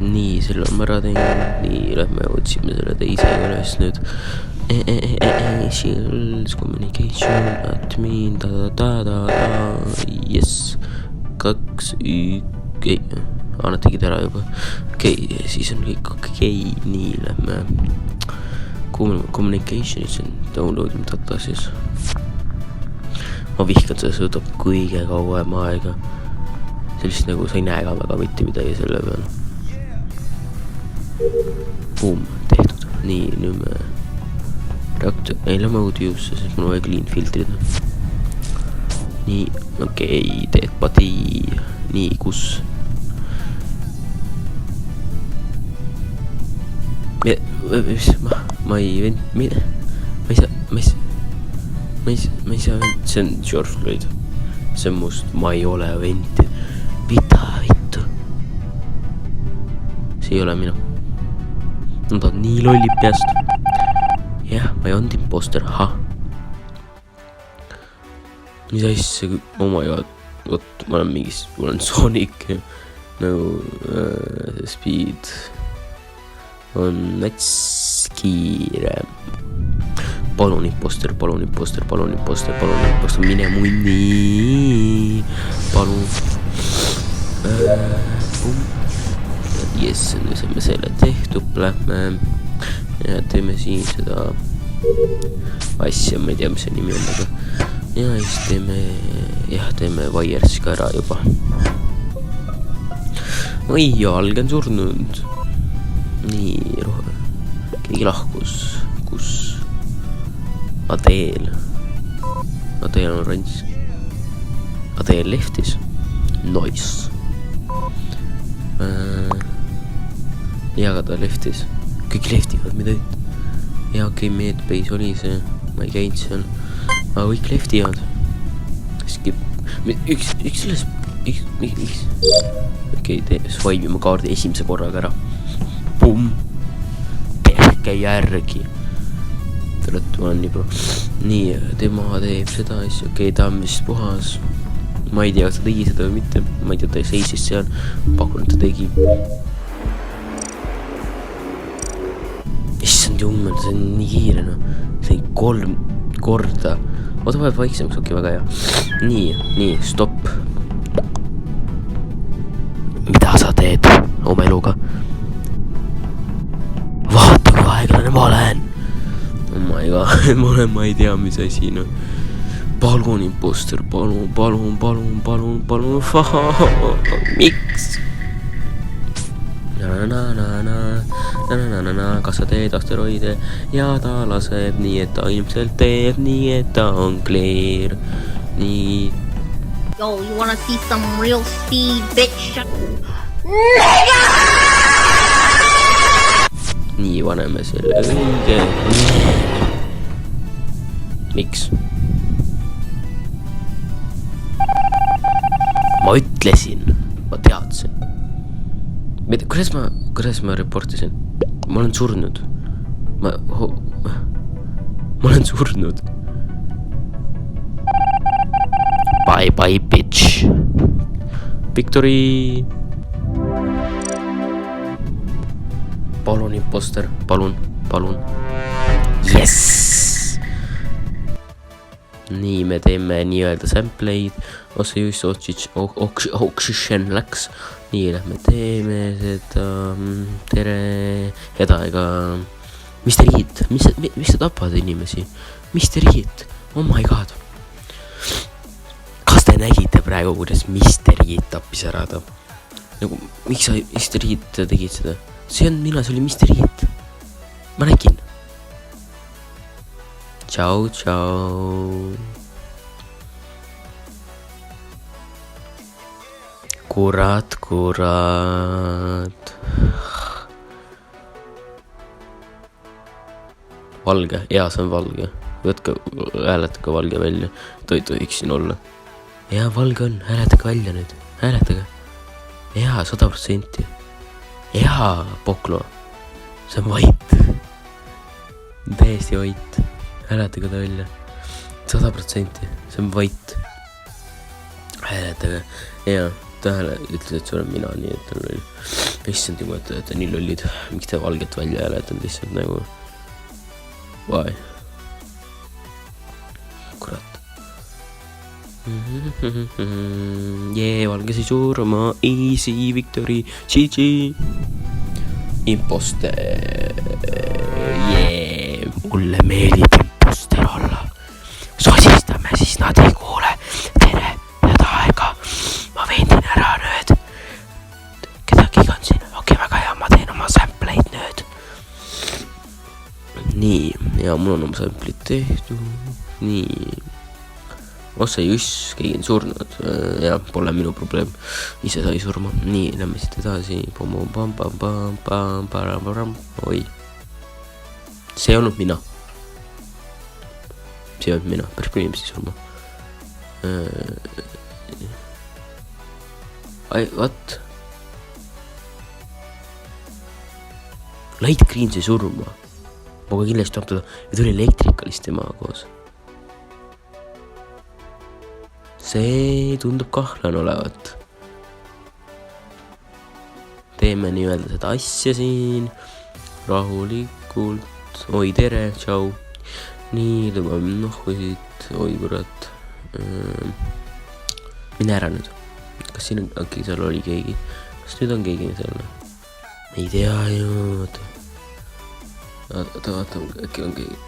nii, selle on ma ära teinud. Nii, lähme otsime selle teise üles nüüd. Shields, communication, admin, yes. 2, nad tegid ära juba. Okei, siis on kõik okei. Nii, lähme communication'is on download ime data siis. Ma vihkan seda, see võtab kõige kauem aega. Sellist nagu sa ei näe ka väga mitte midagi selle peal. Boom, tehtud. Nii, nüüd me lähme audio'sse, sest mul on vaja clean filtrida. Nii, okei, teed padi. Nii, kus? Ma ei saa, see on George Floyd. See on must, ma ei ole venti. Mida vittu? See ei ole minu. Nad on nii lollib peast. Jah, ma ei olnud imposter, Mis asja, oh my god. Vot, ma olen Sonic. Nagu speed on nats kiire. Palun imposter, mine munni. Palun. Yes, nüüd saime selle tehtud, lähme ja teeme siin seda asja, ma ei tea, mis see nimi on, aga ja siis teeme Wires ka ära juba. Oi, Alg on surnud. Nii, keegi lahkus. Kus? Adeel on oranž. Adeel leftis. Nice. Ja ka ta leftis. Kõik leftivad, mida üt. Ja okei, Medbase oli see. Ma ei käinud seal. Aga kõik leftivad. Skip. Üks selles. Okei, swipe'ime kaardi esimese korraga ära. Pumm. Tehke järgi. Tõrõttu ma olen nii pro. Nii, tema teeb seda asja. Okei, ta on vist puhas. Ma ei tea, kas ta tegi seda või mitte. Ma ei tea, ta seisis seal. Pakun, et ta tegi. Issand jummel, see on nii kiire, no. See on 3 korda. Oota, vaid vaiksemaks, okei, väga hea. Nii, stopp. Mida sa teed oma eluga? Vaata, kui aeglane ma olen. Oh my god, ma ei tea, mis asi, no. Palun imposter, palun. Miks? Kas sa teed asteroide? Ja ta laseb nii, et ta ilmselt teeb nii, et ta on clear. Nii. Yo, you wanna see some real speed, bitch? Nii, paneme selle õige. Miks? Ma ütlesin, ma teadsin. Kuidas ma reportisin? Ma olen surnud. Ma olen surnud. Bye, bitch. Victory. Palun, imposter. Palun. Yes! Nii, me teeme nii-öelda sampleid. Osa just oxygen läks. Nii, lähme teeme seda. Tere. Ega. Mr. Heat. Mis sa tapad inimesi? Mr. Heat. Oh my god. Kas te nägite praegu, kuidas Mr. Heat tappis ära ta? Nagu, miks sa Mr. Heat tegid seda? See oli Mr. Heat. Ma nägin. Ciao. Kurat. Valge, jaa, see on valge. Võtke, hääletage valge välja. Ta ei tohiks siin olla. Jaa, valge on, hääletage välja nüüd. Hääletage. Jaa, 100%. Jaa, Poklo. See on vait. Täiesti vait. Hääletage ta välja. 100%. See on vait. Hääletage. Jaa. tähele, ütles, et see olen mina, nii et tal oli, issand jumal, et te nii lollid, miks te valget välja hääletanud lihtsalt nagu, why? Kurat. Jee, valge sai surma, easy victory, GG. Imposter, jee, mulle meeldib imposter olla. Sosistame, siis nad ei kuule. Tere, head aega. Ma veendin ära nüüd. Kedagi on siin, okei, väga hea, ma teen oma sampleid nüüd. Nii, ja mul on oma sampleid tehtud. Nii. Ossa juss, keegi on surnud. Ja, pole minu probleem. Ise sai surma. Nii, lähme siit edasi. Oi. See ei olnud mina. See ei olnud mina. Päris palju inimesi surma. What? Light Green sai surma. Ma ka kindlasti tahab teda. Ja tuli elektrikalist temaga koos. See tundub kahlan olevat. Teeme nii-öelda seda asja siin. Rahulikult. Oi, tere, tšau. Nii, tõmbame nohkusid. Oi, kurat. Mine ära nüüd. Kas siin on, okei, seal oli keegi. Kas nüüd on keegi seal? Ei tea ju. Vaata, äkki on keegi.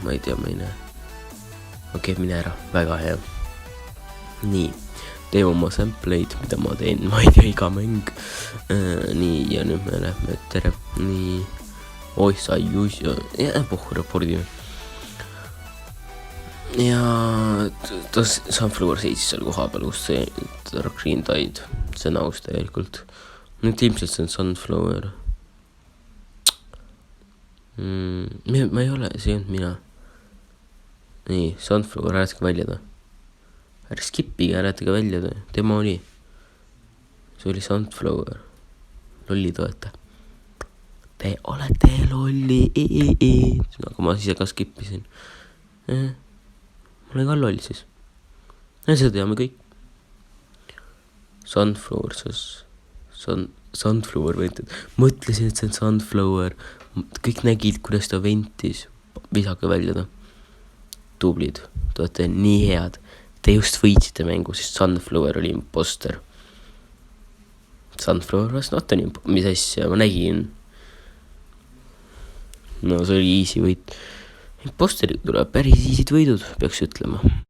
Ma ei tea, ma ei näe. Okei, mine ära. Väga hea. Nii, teeme oma sampleid, mida ma teen, ma ei tea, iga mäng. Nii, ja nüüd me lähme tere. Nii, oi, sai juus ja pohhu rapordi. Ja ta Sunflower seisis seal koha peal, kus see Dark Green died. See on aus tegelikult. Nüüd ilmselt see on Sunflower. Ma ei ole, see ei olnud mina. Nii, Sunflower, hääletage välja ta. Ära skippiga, hääletage välja ta. Tema oli. See oli Sunflower. Lolli toeta. Te olete lolli. Aga ma ise ka skippisin. Ma olen ka loll siis. Seda teame kõik. Sunflower, Sunflower vented. Mõtlesin, et see on Sunflower. Kõik nägid, kuidas ta ventis. Visake välja ta. Tublid. Te olete nii head. Te just võitsite mängu, sest Sunflower oli imposter. Sunflower was not an imposter. Mis asja, ma nägin. No see oli easy võit. Imposterid tuleb päris easy'd võidud, peaks ütlema.